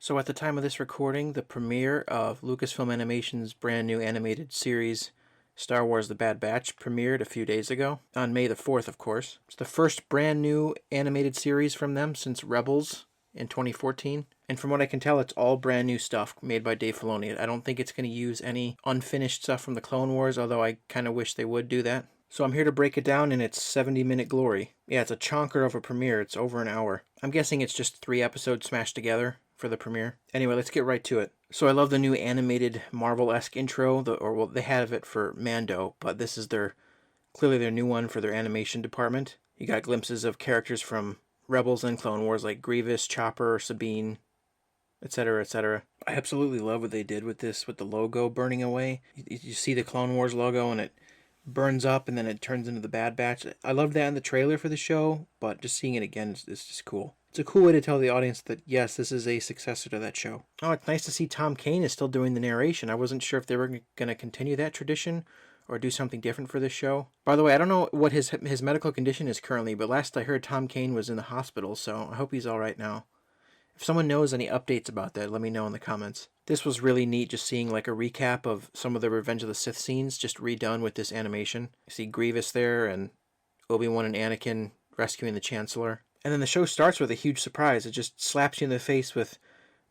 So at the time of this recording, the premiere of Lucasfilm Animation's brand new animated series, Star Wars The Bad Batch, premiered a few days ago, on May the 4th, of course. It's the first brand new animated series from them since Rebels in 2014. And from what I can tell, it's all brand new stuff made by Dave Filoni. I don't think it's going to use any unfinished stuff from the Clone Wars, although I kind of wish they would do that. So I'm here to break it down in its 70-minute glory. Yeah, it's a chonker of a premiere. It's over an hour. I'm guessing it's just 3 episodes smashed together for the premiere. Anyway, let's get right to it. So I love the new animated Marvel-esque intro, they have it for Mando, but this is clearly their new one for their animation department. You got glimpses of characters from Rebels and Clone Wars like Grievous, Chopper, Sabine, etc., etc. I absolutely love what they did with this, with the logo burning away. You see the Clone Wars logo and it burns up and then it turns into the Bad Batch. I loved that in the trailer for the show, but just seeing it again is just cool. It's a cool way to tell the audience that, yes, this is a successor to that show. Oh, it's nice to see Tom Kane is still doing the narration. I wasn't sure if they were going to continue that tradition or do something different for this show. By the way, I don't know what his medical condition is currently, but last I heard Tom Kane was in the hospital, so I hope he's all right now. If someone knows any updates about that, let me know in the comments. This was really neat, just seeing like a recap of some of the Revenge of the Sith scenes, just redone with this animation. You see Grievous there, and Obi-Wan and Anakin rescuing the Chancellor. And then the show starts with a huge surprise. It just slaps you in the face with,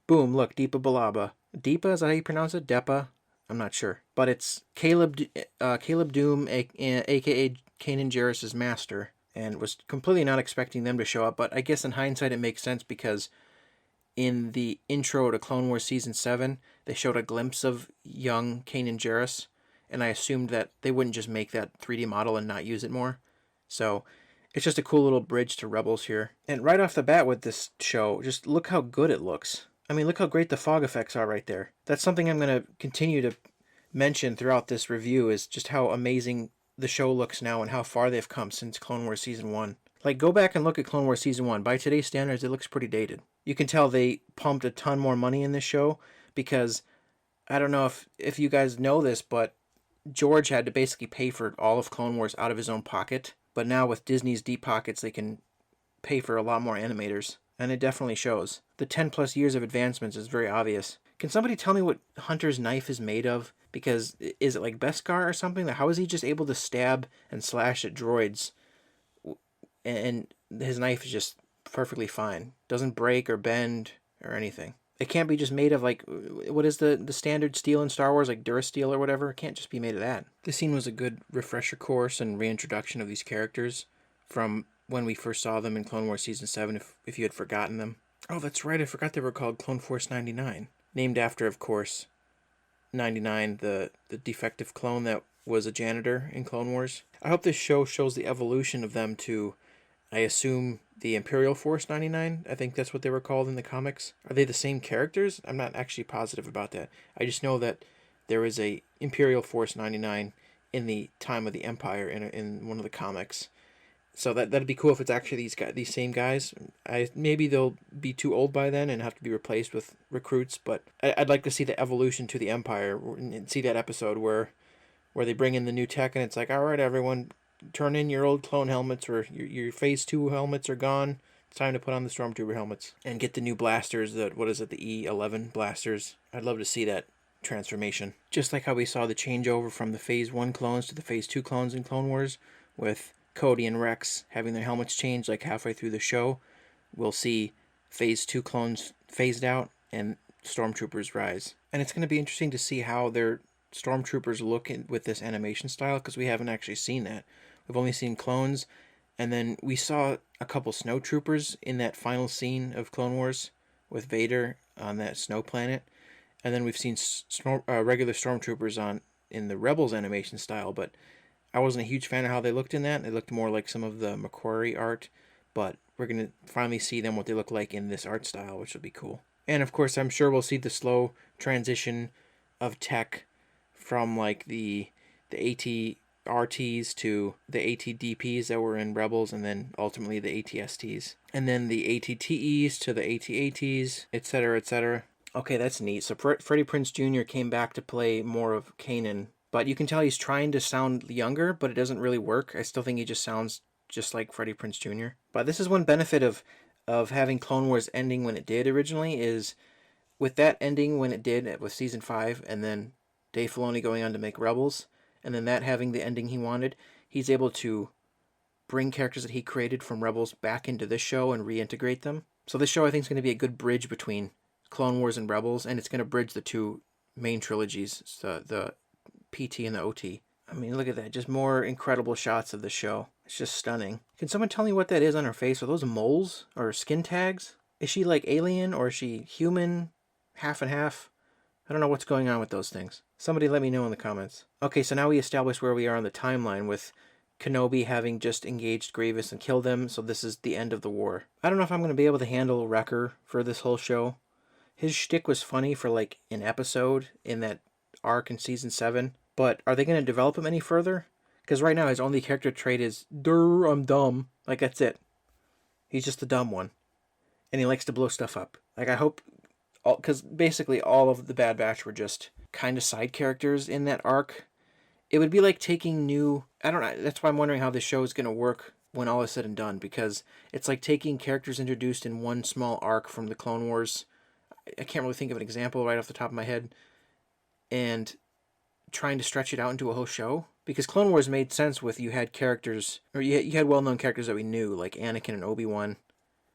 boom, look, Deepa Balaba. Deepa, is that how you pronounce it? Depa? I'm not sure. But it's Caleb Doom, a.k.a. Kanan Jarrus' master, and was completely not expecting them to show up. But I guess in hindsight it makes sense because in the intro to Clone Wars Season 7, they showed a glimpse of young Kanan Jarrus, and I assumed that they wouldn't just make that 3D model and not use it more. So it's just a cool little bridge to Rebels here. And right off the bat with this show, just look how good it looks. I mean, look how great the fog effects are right there. That's something I'm going to continue to mention throughout this review, is just how amazing the show looks now and how far they've come since Clone Wars Season 1. Like, go back and look at Clone Wars Season 1. By today's standards, it looks pretty dated. You can tell they pumped a ton more money in this show because, I don't know if you guys know this, but George had to basically pay for all of Clone Wars out of his own pocket. But now with Disney's deep pockets, they can pay for a lot more animators. And it definitely shows. The 10 plus years of advancements is very obvious. Can somebody tell me what Hunter's knife is made of? Because is it like Beskar or something? How is he just able to stab and slash at droids? And his knife is just perfectly fine. Doesn't break or bend or anything. It can't be just made of, like, what is the standard steel in Star Wars, like Durasteel or whatever? It can't just be made of that. This scene was a good refresher course and reintroduction of these characters from when we first saw them in Clone Wars Season 7, if you had forgotten them. Oh, that's right, I forgot they were called Clone Force 99. Named after, of course, 99, the defective clone that was a janitor in Clone Wars. I hope this show shows the evolution of them to, I assume, the Imperial Force 99. I think that's what they were called in the comics. Are they the same characters? I'm not actually positive about that. I just know that there is a Imperial Force 99 in the time of the Empire in one of the comics. So that'd be cool if it's actually these same guys. Maybe they'll be too old by then and have to be replaced with recruits, but I'd like to see the evolution to the Empire and see that episode where they bring in the new tech and it's like, all right, everyone, turn in your old clone helmets, or your Phase 2 helmets are gone. It's time to put on the Stormtrooper helmets and get the new blasters, the E11 blasters. I'd love to see that transformation. Just like how we saw the changeover from the Phase 1 clones to the Phase 2 clones in Clone Wars, with Cody and Rex having their helmets changed like halfway through the show. We'll see Phase 2 clones phased out and Stormtroopers rise. And it's going to be interesting to see how their Stormtroopers look with this animation style, because we haven't actually seen that. We've only seen clones, and then we saw a couple snowtroopers in that final scene of Clone Wars with Vader on that snow planet, and then we've seen regular stormtroopers in the Rebels animation style, but I wasn't a huge fan of how they looked in that. They looked more like some of the McQuarrie art, but we're going to finally see them what they look like in this art style, which will be cool. And of course, I'm sure we'll see the slow transition of tech from like the AT-RTs to the AT-DPs that were in Rebels, and then ultimately the AT-STs. And then the AT-TEs to the AT-ATs, etc., etc. Okay, that's neat. So Freddie Prinze Jr. came back to play more of Kanan, but you can tell he's trying to sound younger, but it doesn't really work. I still think he just sounds just like Freddie Prinze Jr. But this is one benefit of having Clone Wars ending when it did originally, is with that ending when it did with season 5, and then Dave Filoni going on to make Rebels, and then that having the ending he wanted, he's able to bring characters that he created from Rebels back into this show and reintegrate them. So this show I think is going to be a good bridge between Clone Wars and Rebels, and it's going to bridge the two main trilogies, the PT and the OT. I mean, look at that. Just more incredible shots of the show. It's just stunning. Can someone tell me what that is on her face? Are those moles or skin tags? Is she like alien or is she human? Half and half? I don't know what's going on with those things. Somebody let me know in the comments. Okay, so now we established where we are on the timeline with Kenobi having just engaged Grievous and killed him, so this is the end of the war. I don't know if I'm going to be able to handle Wrecker for this whole show. His shtick was funny for like an episode in that arc in season 7, but are they going to develop him any further? Because right now his only character trait is, "Durr, I'm dumb." Like, that's it. He's just the dumb one. And he likes to blow stuff up. Like, I hope, because basically all of the Bad Batch were just kind of side characters in that arc. It would be like taking new, I don't know, that's why I'm wondering how this show is going to work when all is said and done, because it's like taking characters introduced in one small arc from the Clone Wars. I can't really think of an example right off the top of my head, and trying to stretch it out into a whole show. Because Clone Wars made sense with you had characters, or you had well-known characters that we knew, like Anakin and Obi-Wan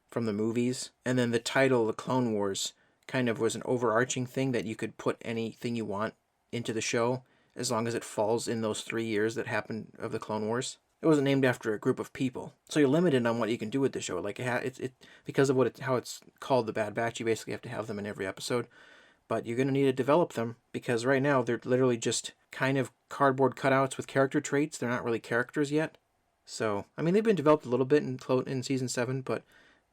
from the movies, and then the title, The Clone Wars, kind of was an overarching thing that you could put anything you want into the show, as long as it falls in those 3 years that happened of the Clone Wars. It wasn't named after a group of people, so you're limited on what you can do with the show. Like it because of how it's called, the Bad Batch. You basically have to have them in every episode, but you're gonna need to develop them, because right now they're literally just kind of cardboard cutouts with character traits. They're not really characters yet. So I mean, they've been developed a little bit in season 7, but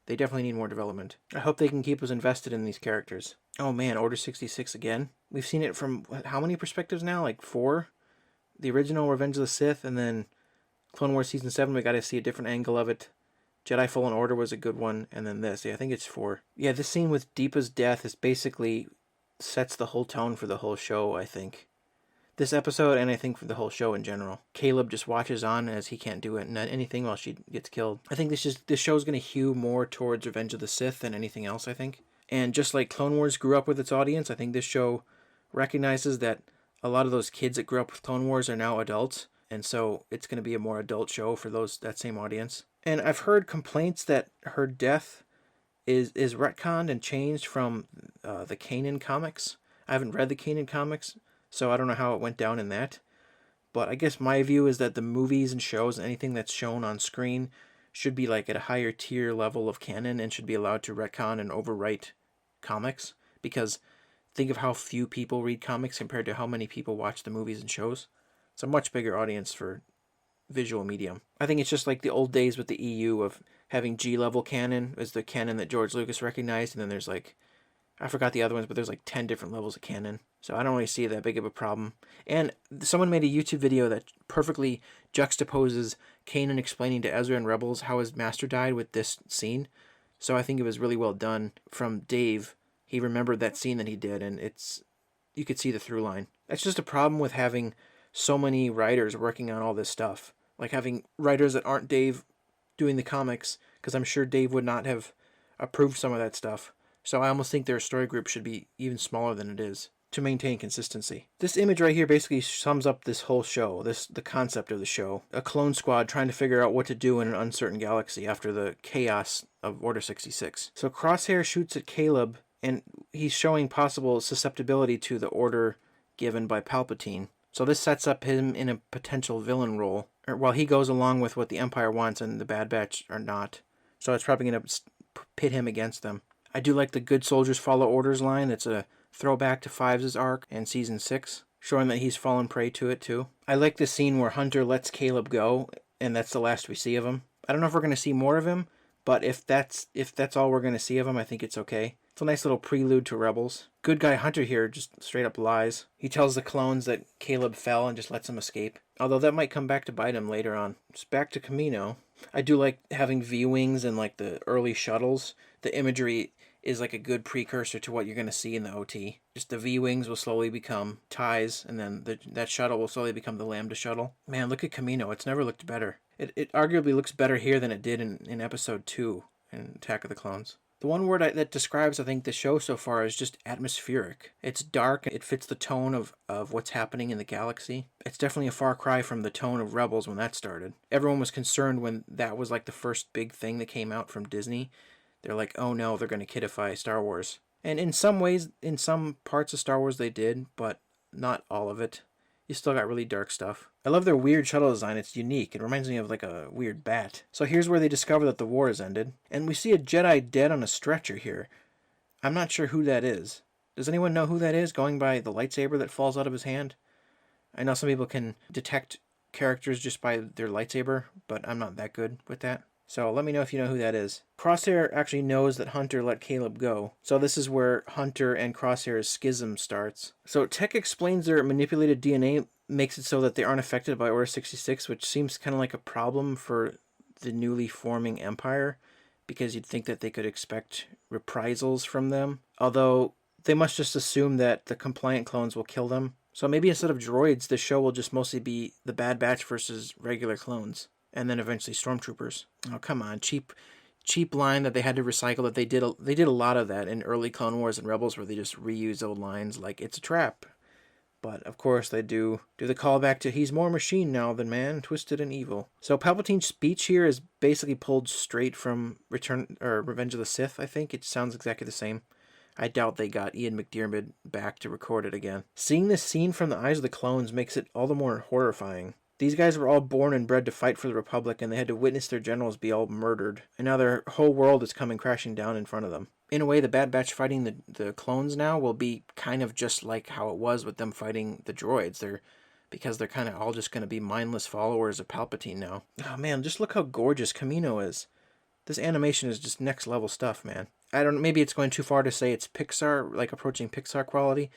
they definitely need more development. I hope they can keep us invested in these characters. Oh man, Order 66 again. We've seen it from how many perspectives now? Like 4? The original Revenge of the Sith, and then Clone Wars Season 7, we got to see a different angle of it. Jedi Fallen Order was a good one, and then this. Yeah, I think it's 4. Yeah, this scene with Deepa's death is basically sets the whole tone for the whole show, I think. This episode, and I think for the whole show in general. Caleb just watches on as he can't do anything while she gets killed. I think this show's going to hew more towards Revenge of the Sith than anything else, I think. And just like Clone Wars grew up with its audience, I think this show recognizes that a lot of those kids that grew up with Clone Wars are now adults, and so it's going to be a more adult show for that same audience. And I've heard complaints that her death is retconned and changed from the Kanan comics. I haven't read the Kanan comics, so I don't know how it went down in that. But I guess my view is that the movies and shows, anything that's shown on screen, should be like at a higher tier level of canon and should be allowed to retcon and overwrite comics. Because think of how few people read comics compared to how many people watch the movies and shows. It's a much bigger audience for visual medium. I think it's just like the old days with the EU of having G-level canon as the canon that George Lucas recognized, and then there's like, I forgot the other ones, but there's like 10 different levels of canon. So I don't really see that big of a problem. And someone made a YouTube video that perfectly juxtaposes Kanan explaining to Ezra and Rebels how his master died with this scene. So I think it was really well done from Dave. He remembered that scene that he did, and you could see the through line. That's just a problem with having so many writers working on all this stuff. Like having writers that aren't Dave doing the comics, because I'm sure Dave would not have approved some of that stuff. So I almost think their story group should be even smaller than it is to maintain consistency. This image right here basically sums up this whole show, the concept of the show. A clone squad trying to figure out what to do in an uncertain galaxy after the chaos of Order 66. So Crosshair shoots at Caleb, and he's showing possible susceptibility to the order given by Palpatine. So this sets up him in a potential villain role, while he goes along with what the Empire wants and the Bad Batch are not. So it's probably going to pit him against them. I do like the good soldiers follow orders line. That's a throwback to Fives' arc in Season 6, showing that he's fallen prey to it too. I like the scene where Hunter lets Caleb go, and that's the last we see of him. I don't know if we're going to see more of him, but if that's all we're going to see of him, I think it's okay. It's a nice little prelude to Rebels. Good guy Hunter here just straight up lies. He tells the clones that Caleb fell and just lets him escape. Although that might come back to bite him later on. Just back to Kamino. I do like having V-Wings and like the early shuttles. The imagery is like a good precursor to what you're going to see in the OT. Just the V-Wings will slowly become TIEs, and then that shuttle will slowly become the Lambda shuttle. Man, look at Kamino. It's never looked better. It arguably looks better here than it did in Episode 2 in Attack of the Clones. The one word that describes, I think, the show so far is just atmospheric. It's dark. It fits the tone of what's happening in the galaxy. It's definitely a far cry from the tone of Rebels when that started. Everyone was concerned when that was like the first big thing that came out from Disney. They're like, oh no, they're going to kidify Star Wars. And in some ways, in some parts of Star Wars they did, but not all of it. You still got really dark stuff. I love their weird shuttle design. It's unique. It reminds me of like a weird bat. So here's where they discover that the war has ended. And we see a Jedi dead on a stretcher here. I'm not sure who that is. Does anyone know who that is, going by the lightsaber that falls out of his hand? I know some people can detect characters just by their lightsaber, but I'm not that good with that. So let me know if you know who that is. Crosshair actually knows that Hunter let Caleb go. So this is where Hunter and Crosshair's schism starts. So Tech explains their manipulated DNA makes it so that they aren't affected by Order 66, which seems kind of like a problem for the newly forming Empire, because you'd think that they could expect reprisals from them. Although they must just assume that the compliant clones will kill them. So maybe instead of droids, the show will just mostly be the Bad Batch versus regular clones. And then eventually stormtroopers. Oh, come on. Cheap line that they had to recycle. That they did a lot of that in early Clone Wars and Rebels, where they just reuse old lines like it's a trap. But of course they do the callback to he's more machine now than man, twisted and evil. So Palpatine's speech here is basically pulled straight from Revenge of the Sith, I think. It sounds exactly the same. I doubt they got Ian McDiarmid back to record it again. Seeing this scene from the eyes of the clones makes it all the more horrifying. These guys were all born and bred to fight for the Republic, and they had to witness their generals be all murdered. And now their whole world is coming crashing down in front of them. In a way, the Bad Batch fighting the clones now will be kind of just like how it was with them fighting the droids. Because they're kind of all just going to be mindless followers of Palpatine now. Oh man, just look how gorgeous Kamino is. This animation is just next level stuff, man. I don't know, maybe it's going too far to say it's Pixar, like approaching Pixar quality,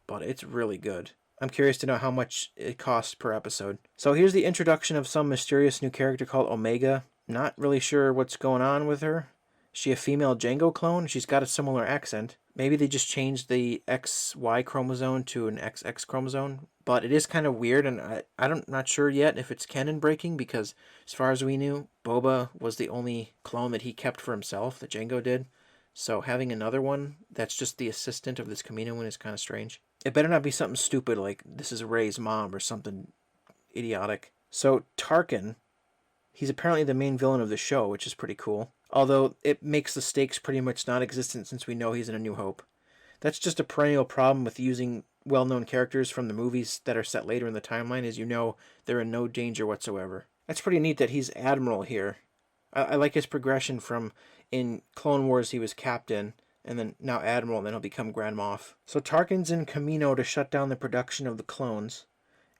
but it's really good. I'm curious to know how much it costs per episode. So here's the introduction of some mysterious new character called Omega. Not really sure what's going on with her. Is she a female Jango clone? She's got a similar accent. Maybe they just changed the XY chromosome to an XX chromosome. But it is kind of weird, and I'm not sure yet if it's canon breaking, because as far as we knew, Boba was the only clone that he kept for himself, that Jango did. So having another one that's just the assistant of this Kamino one is kind of strange. It better not be something stupid like this is Rey's mom or something idiotic. So Tarkin, he's apparently the main villain of the show, which is pretty cool. Although it makes the stakes pretty much non-existent since we know he's in A New Hope. That's just a perennial problem with using well-known characters from the movies that are set later in the timeline, is you know they're in no danger whatsoever. That's pretty neat that he's Admiral here. I like his progression from in Clone Wars he was Captain, and then now Admiral, and then he'll become Grand Moff. So Tarkin's in Kamino to shut down the production of the clones,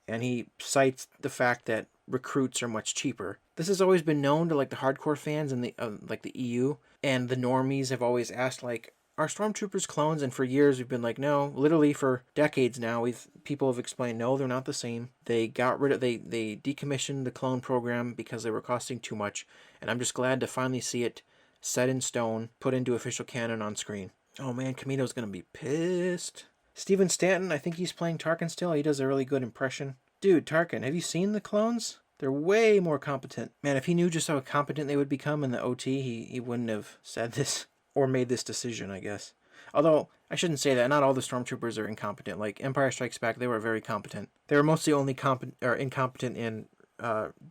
and he cites the fact that recruits are much cheaper. This has always been known to like the hardcore fans and the like the EU, and the normies have always asked like, are stormtroopers clones? And for years we've been like, no. Literally for decades now, people have explained no, they're not the same. They decommissioned the clone program because they were costing too much, and I'm just glad to finally see it set in stone, put into official canon on screen. Oh man, Kamino's gonna be pissed. Steven Stanton, I think he's playing Tarkin still. He does a really good impression. Dude, Tarkin, have you seen the clones? They're way more competent. Man, if he knew just how competent they would become in the OT, he wouldn't have said this. Or made this decision, I guess. Although, I shouldn't say that. Not all the stormtroopers are incompetent. Like, Empire Strikes Back, they were very competent. They were mostly only incompetent in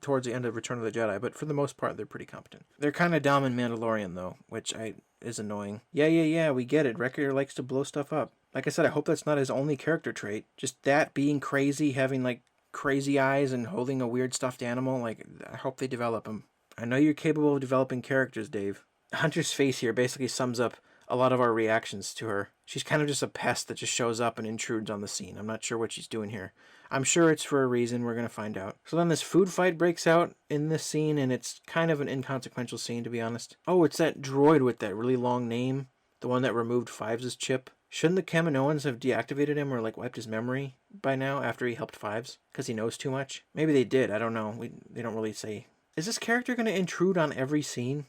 towards the end of Return of the Jedi, but for the most part, they're pretty competent. They're kind of dumb in Mandalorian, though, which is annoying. Yeah, we get it. Wrecker likes to blow stuff up. Like I said, I hope that's not his only character trait. Just that, being crazy, having, like, crazy eyes and holding a weird stuffed animal. Like, I hope they develop him. I know you're capable of developing characters, Dave. Hunter's face here basically sums up a lot of our reactions to her. She's kind of just a pest that just shows up and intrudes on the scene. I'm not sure what she's doing here. I'm sure it's for a reason. We're going to find out. So then this food fight breaks out in this scene, and it's kind of an inconsequential scene, to be honest. Oh, it's that droid with that really long name. The one that removed Fives' chip. Shouldn't the Kaminoans have deactivated him or like wiped his memory by now after he helped Fives? Because he knows too much? Maybe they did. I don't know. They don't really say. Is this character going to intrude on every scene?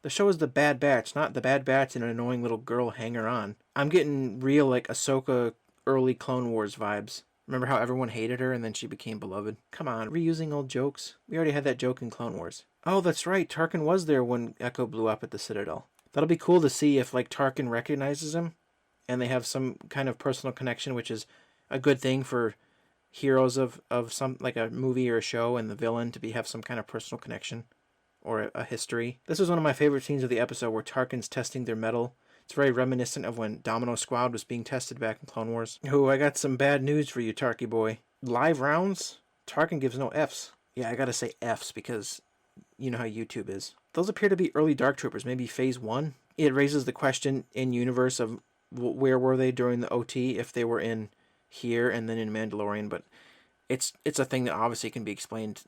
The show is The Bad Batch, not The Bad Batch and an annoying little girl hanger-on. I'm getting real, like, Ahsoka early Clone Wars vibes. Remember how everyone hated her and then she became beloved? Come on, reusing old jokes? We already had that joke in Clone Wars. Oh, that's right, Tarkin was there when Echo blew up at the Citadel. That'll be cool to see if like Tarkin recognizes him and they have some kind of personal connection, which is a good thing for heroes of some like a movie or a show, and the villain to have some kind of personal connection or a history. This was one of my favorite scenes of the episode where Tarkin's testing their metal. It's very reminiscent of when Domino Squad was being tested back in Clone Wars. Oh, I got some bad news for you, Tarky boy. Live rounds? Tarkin gives no Fs. Yeah, I gotta say Fs because you know how YouTube is. Those appear to be early Dark Troopers, maybe Phase 1. It raises the question in universe of where were they during the OT, if they were in here and then in Mandalorian, but it's a thing that obviously can be explained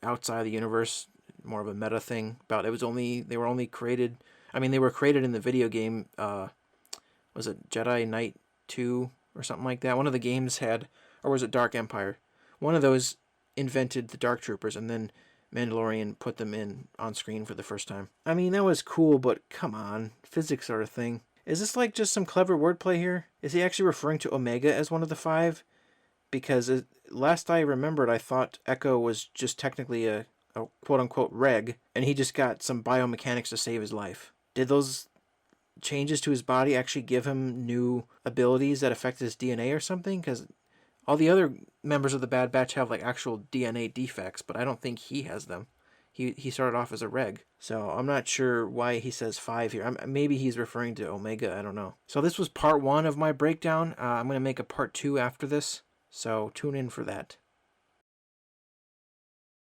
outside the universe, more of a meta thing about they were only created, I mean they were created in the video game, was it Jedi Knight 2 or something like that? One of the games had, or was it Dark Empire? One of those invented the Dark Troopers, and then Mandalorian put them in on screen for the first time. I mean, that was cool, but come on, physics are a thing. Is this like just some clever wordplay here? Is he actually referring to Omega as one of the 5? Because last I remembered, I thought Echo was just technically a quote-unquote reg, and he just got some biomechanics to save his life. Did those changes to his body actually give him new abilities that affect his DNA or something? Because all the other members of the Bad Batch have like actual DNA defects, but I don't think he has them. He started off as a reg, so I'm not sure why he says 5 here. Maybe he's referring to Omega, I don't know. So this was part 1 of my breakdown. I'm going to make a part 2 after this, so tune in for that.